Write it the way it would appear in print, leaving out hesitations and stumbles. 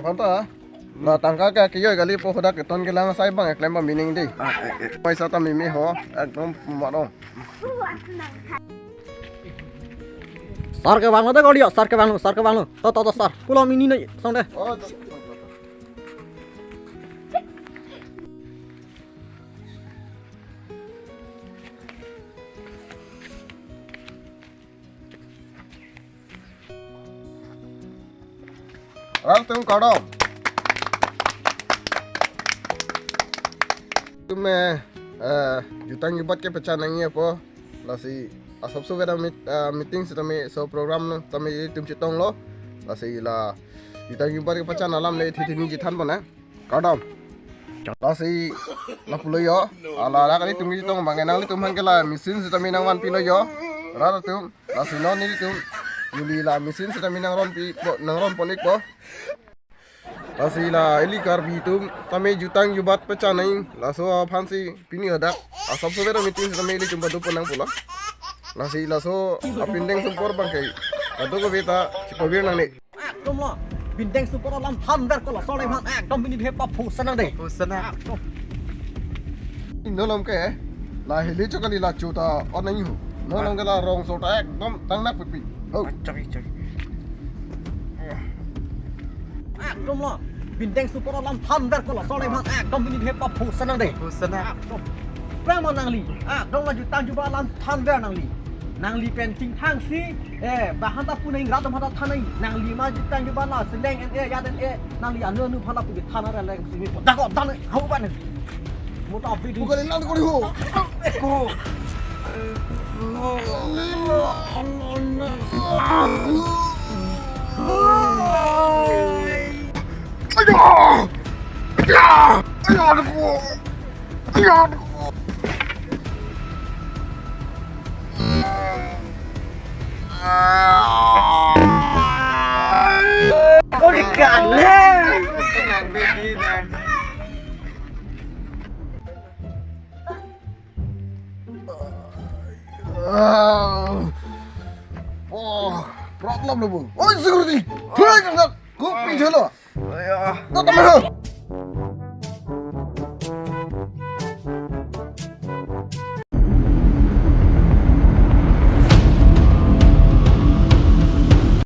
Kata lah tangka ka kiyo gali po khoda keton gelang sai bang eklem bang bining di. Paisa ta mimi ho ekdom maro. Sar ke bang lo kau lihat sar ke bang lo. To sar. Pulau mini nih song deh. Oh. Ral tum kado. तुम्हें जुतांग युबाट के पहचान नहीं है पो लासी सबसे बड़ा मीटिंग से तमें सो प्रोग्राम न तमें ये तुम चितों लो लासी ला जुतांग युबाट के पहचान आलम ले थी नी जितान बना काडम लासी लापुलो यो आला ला करी तुम चितों बांगे नाली तुम हंगे ला मिसिन से तमें नांगवान पिलो यो रात तुम लासी नौ नी तुम युली ला मिसिन से तमें नांगरोन पोनिक पो Asila eli karbitum tame jutang yubat pecah naing laso fansi pini adak asap sobera meeting tame eli cuma dupo nang pula lasi laso apindeng sumpor bangkai atau ko beta cipawir nang ne Dom lo bintang super alam thunder ko la soleh man dom ini hepa pusan deh. Pusana. indolom ke la heli chokali la chuta onai hu nolong ke la rong sota ekdom tangnak pipi oh Cari. Dom lo bintang super alam thunder ko la soleh man dom ini hepa pusan deh. Pusana. Berapa nangli? Dom la jutaan juga alam thunder nangli. Nangli penting thang si bahan tak punya ingrat dom hata thanai nangli ma jutaan juga la sedeng ya dan nangli anu phala pu thanara la sini dakok dan hau ban muta api bukan nang ko hu eko Kau dikalah. Nang begini. problem lo bu oh security thua kan ko pinjalo Ayah. no tama